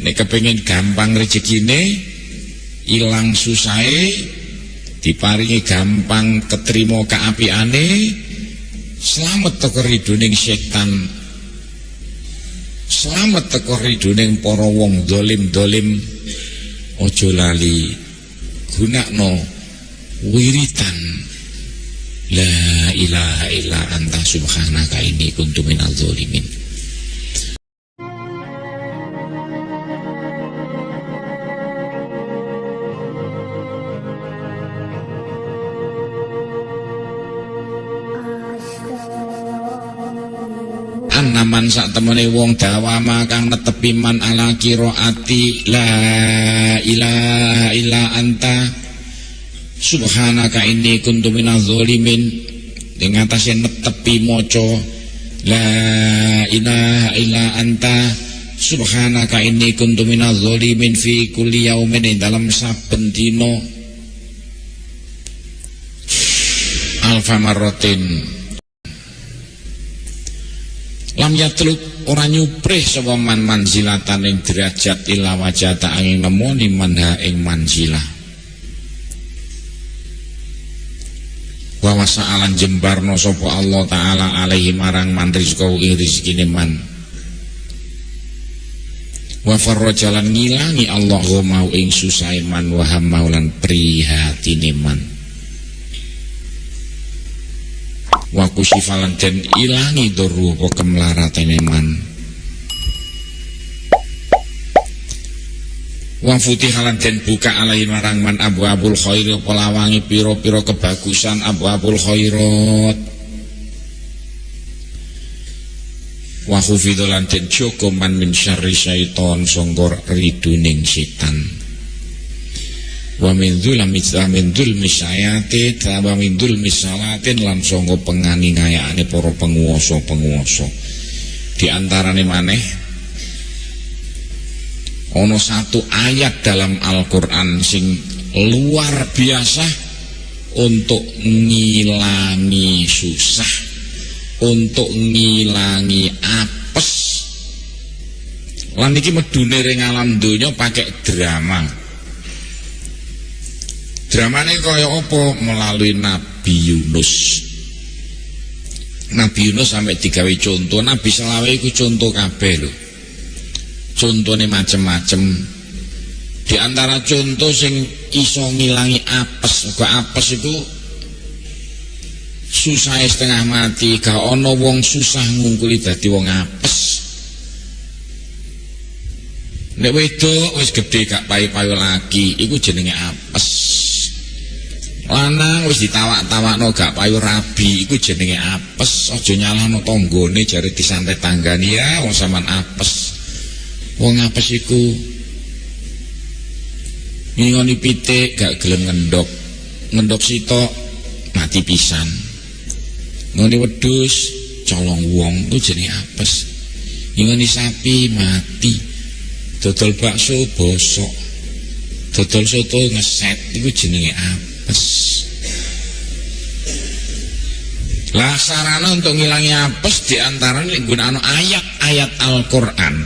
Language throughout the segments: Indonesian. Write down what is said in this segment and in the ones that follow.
nek kepengin gampang rezekine, ilang susahe, diparingi gampang ketrima kaapiane, slamet teko ridoning setan, slamet teko ridoning para wong dolim-dolim. Ojo lali gunakno wiritan la ilaha illa anta subhanaka inni kuntu minadz dzalimin. Naman sak temene wong dawama kang netepi man ala qiraati la ilaha illa anta subhanaka inni kuntu minadz dzalimin, ing atase netepi maca la ilaha illa anta subhanaka inni kuntu minadz dzalimin fi kulli yaumin, dalam saben dina alfa marratin. Lam yatlub ora nyuprih sapa man manzilatan ing derajat ila wajata angin nemoni manha ing manzilah. Wa wasa'alan jembarno sapa Allah taala alaihi marang man rizqau ing rezekine man. Wa farrajalan ngilangi Allah mau ing susahe man wa hamaulan prihatine man. Wa kusifalan den ilangi doru apa kemlaratene man. Wa futihalan den buka alai marang man abwabul khairi apa lawangi pira-pira kebagusan abwabul khairat. Wa khufidolan den joko man min syarri syaiton sangka riduning setan. Wa min dzulmi sayati wa min dzulmi salatin lan sangka penganiayane para penguasa-penguasa. Di antarane maneh ana satu ayat dalam Al-Qur'an sing luar biasa untuk ngilangi susah, untuk ngilangi apes. Lan iki medune ring alam donya pakai drama. Dramane kaya apa? Melalui Nabi Yunus. Nabi Yunus sampai digawe contoh. Nabi selawe iku contoh kabeh lho. Contone macem-macem. Di antara contoh sing iso ngilangi apes. Kok apes iku susah setengah mati. Gak ana wong susah ngungkuli dadi wong apes. Nek wedok wis gedhe gak payu-payu lagi, iku jenenge apes. Lanang wis ditawak-tawakno gak payu rabi, iku jenenge apes. Aja nyalahno tanggane jare disantet tanggane, ya wong sampean apes. Wong apes iku ngingoni pitik gak gelem ngendhok, ngendhok sitok mati pisan. Ngoni wedhus colong wong, iku jenenge apes. Ngingoni sapi mati. Dodol bakso bosok, dodol soto ngeset, iku jenenge apes. Lah sarana untuk ngilangi apes diantaranya gunakno ayat-ayat Al-Qur'an.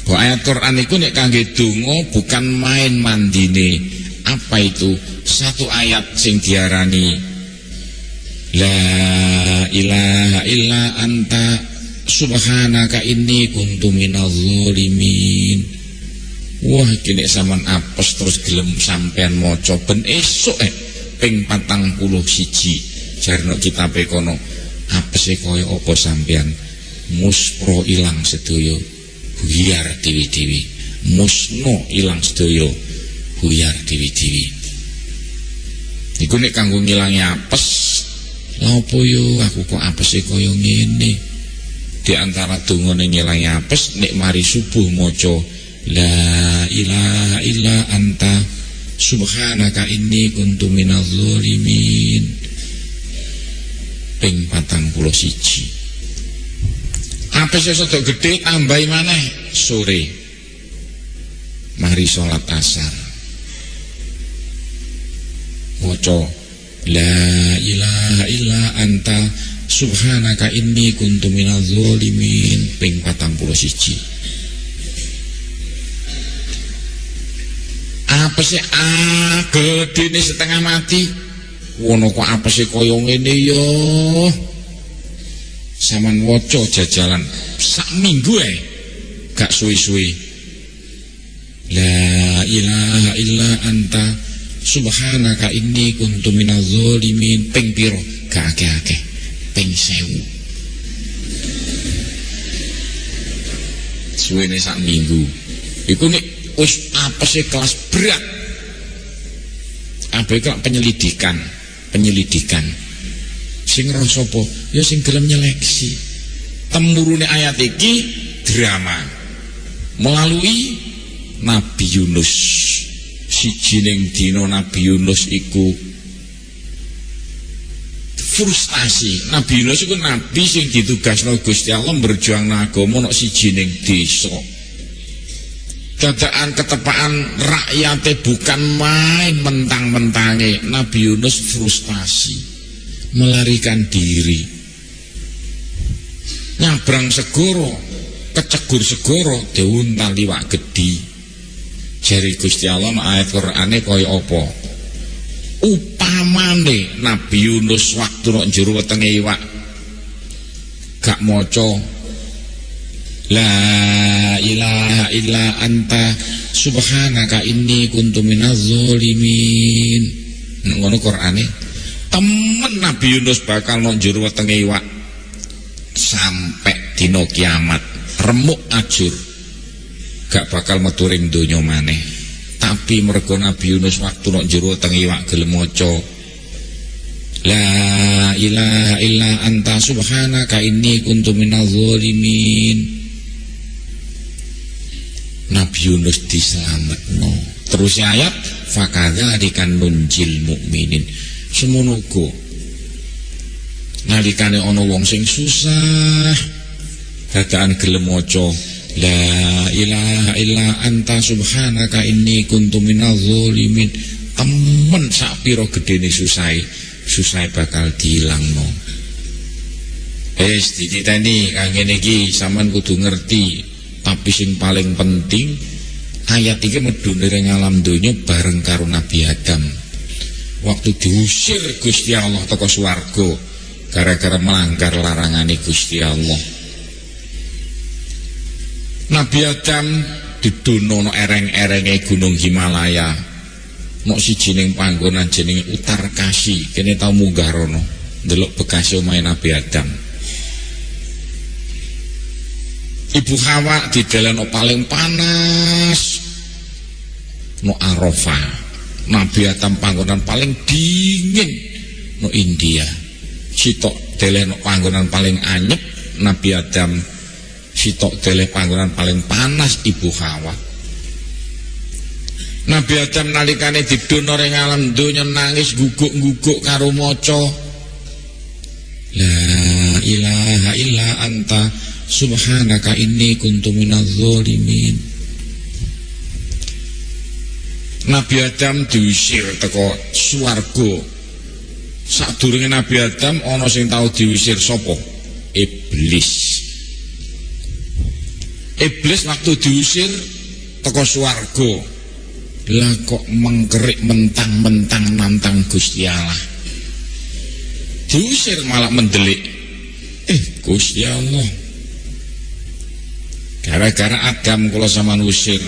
Kok ayat Qur'an itu nek kangge donga bukan main mandine. Apa itu? Satu ayat sing diarani la ilaha illa anta subhanaka inni kuntu minadz dzalimin. Wah kene sampean apes terus gelem sampean maca ben esuk ping 41 jarno kitabe kono apese kaya apa sampean muspro ilang sedaya buyar dewi-dewi, musno ilang sedaya buyar dewi-dewi. Iku nek kanggo ngilangi apes lha opo yo aku kok apese kaya ngene. Di antara dungane ngilangi apes nek mari subuh maca la ilaha illa anta subhanaka inni kuntu minadz dzalimin ping 41. Apes sedok gedhe tambahi maneh sore mari salat asar maca la ilaha illa anta subhanaka inni kuntu minadz dzalimin ping 41. apese gedene setengah mati. Wono kok apese kaya ngene ya. Saman waca jajalan sak minggu ae gak suwi-suwi. La ilaha illa anta subhanaka inni kuntu minaz zalimin. Ping pira? Gak akeh-akeh. Ping 1000. Suwene sak minggu. Iku nek wis apese kelas berat. Ape kok penyelidikan. Sing ngrasa apa? Ya sing gelem nyeleksi. Temurune ayat iki drama melalui Nabi Yunus. Sijining dina Nabi Yunus iku frustasi. Nabi Yunus iku nabi sing ditugasno Gusti Allah berjuang agama nang sijining desa. Dadaan ketepaan rakyate bukan main mentang-mentange. Nabi Yunus frustasi, melarikan diri, nyabrang segoro, kecegur segoro, diuntal liwak gedi. Jari Gusti Allah ayat Qur'ane kaya apa? Upamane Nabi Yunus waktu nok jero wetenge iwak gak maca la ilaha illa anta subhanaka inni kuntu minaz zalimin. Ngono Qur'ane. Temen Nabi Yunus bakal nang jero wetenge iwak sampai dina kiamat, remuk ajur, gak bakal metu ring donya maneh. Tapi mergo Nabi Yunus waktu nang jero wetenge iwak gelem maca la ilaha illa anta subhanaka inni kuntu minaz zalimin. Nabi Yunus diselametno. Terus ayat fakadzalika nunjil mukminin. Semono uga nalikane ana wong sing susah dadaan gelem maca la ilaha illa anta subhanaka inni kuntu minaz zalimin, temen sak pira gedene susahe bakal diilangno. Wis dititeni kang ngene iki sampean kudu ngerti. Tapi sing paling penting ayat iki medhune ing alam donya bareng karo Nabi Adam. Waktu diusir Gusti Allah teko swarga gara-gara melanggar larangane Gusti Allah. Nabi Adam didono no ereng-erenge Gunung Himalaya. Nok sijining panggonan jenenge Utarkasi, kene tau munggah rono ndelok bekas omahe Nabi Adam. Ibu Hawa di dalan paling panas no Arafah. Nabi Adam panggonan paling dingin no India. Sitok deleh no panggonan paling anyep Nabi Adam. Sitok deleh panggonan paling panas Ibu Hawa. Nabi Adam nalikane didono ring alam donya nangis guguk-guguk karo maca la ilaha illa anta subhanaka inni kuntu minaz zalimin. Nabi Adam diusir teko swarga. Sadurunge Nabi Adam ana sing tau diusir sapa? Iblis. Iblis waktu diusir teko swarga, lah kok mengkerik mentang-mentang nantang Gusti Allah. Diusir malah mendelik. Gusti Allah, gara-gara Adam kula sampean usir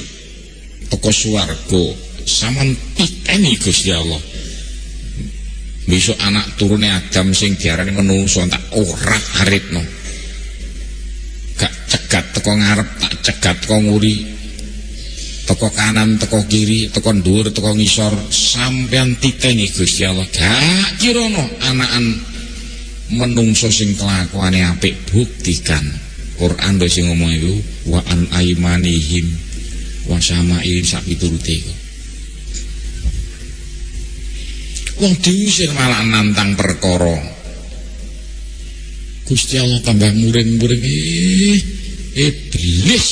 teko swarga, sampean titeni Gusti Allah. Besok anak turune Adam sing diarani menungso tak ora aritno. Gak cegat teko ngarep, tak cegat teko nguri. Teko kanan, teko kiri, teko dhuwur, teko ngisor, sampean titeni Gusti Allah. Gak kirono anakan menungso sing kelakuane apik, buktikan. Quran do sing ngomong iku wa an aimanihim wa sama'in sak piturute iku. Wong diusir malah nantang perkara. Gusti Allah tambah muring-muring. Iblis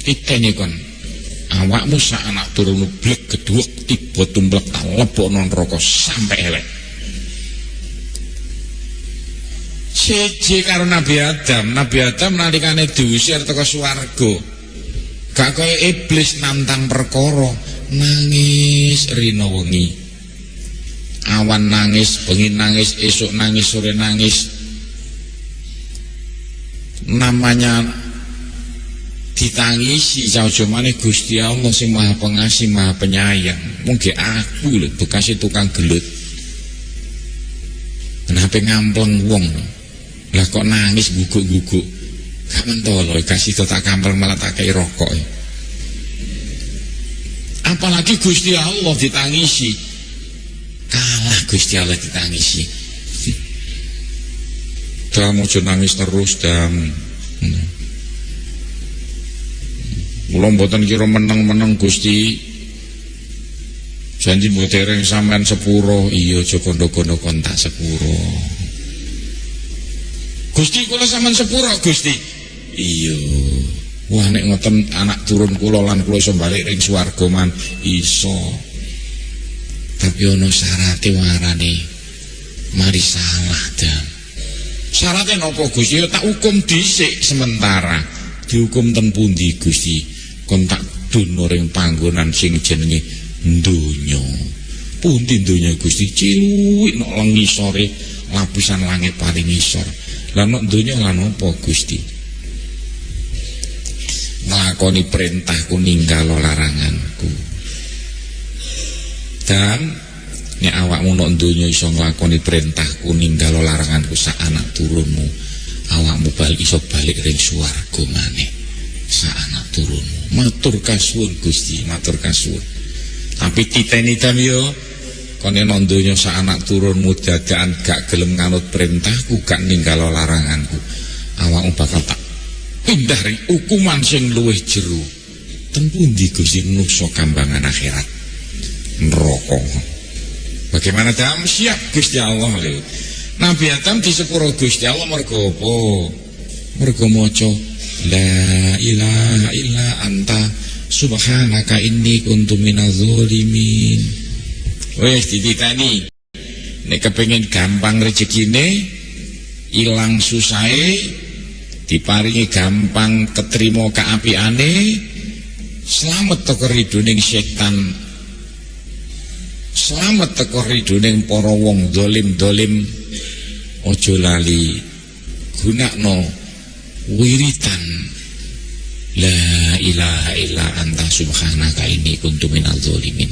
itene kon. Awakmu sak anak turun blek gedhuwek tiba tumplek tak lebokno neraka sampe elek. Siji karo Nabi Adam. Nabi Adam nalikane diusir teko swarga, gak kaya iblis nantang perkara. nangis rino wengi, awan nangis, bengi nangis, esok nangis, sore nangis. Namanya ditangisi saujomane Gusti Allah sing Maha Pengasih, Maha Penyayang. Mungkin aku lho bekas tukang gelut. Kenapa ngampleng wong? Lah kok nangis guguk-guguk? Gak mentolo kasih tak kampleng malah tak kei rokok. Apalagi Gusti Allah ditangisi. Kalah Gusti Allah ditangisi. Dam ojo nangis terus dam. Kula mboten kira meneng-meneng Gusti. Janji mbok dereng sampean sepuro, iya aja kondo-kondo kontak sepuro. Gusti kula sampean sepuro Gusti. Iya. Wah nek ngoten anak turun kula lan kula iso balik ring swarga man iso. Tapi ono syarate warane mari salah dam. Syaratnya napa Gusti? Tak hukum dhisik sementara. Dihukum ten pundi Gusti? Kon tak dono ring panggonan sing jenenge donya. Pundi donya Gusti? Cilik nok lengisore lapisan langit paling ngisor. Lah nok donya lan apa Gusti? Nglakoni perintahku ninggal laranganku. Dan nek awakmu nok donya iso nglakoni perintahku ninggal laranganku sak anak turunmu, awakmu balik iso balik ring swarga maneh sak anak turunmu. Matur kasuwun Gusti, matur kasuwun. Tapi titeni tam yo kene nang donya sak anak turunmu dadakan gak gelem nganut perintahku, gak ninggal laranganku, awakmu bakal tak pindah ring hukuman sing luwih jero. Ten pundi Gusti? Nuksa kambangan akhirat, neraka. Bagaimana Adam? Siap Gusti Allah. Nabi Adam di sepuro Gusti Allah mergo apa? Mergo maca la ilaha illa anta subhanaka inni kuntu minadz zalimin. Wes dititani. Nek kepengin gampang rezekine, ilang susahe, diparingi gampang ketrima kaapiane, slamet teko ridoning setan, slamet teko ridoning para wong dolim-dolim. Ojo lali gunakno wiritan la ilaha illa anta subhanaka inni kuntu minadz zalimin.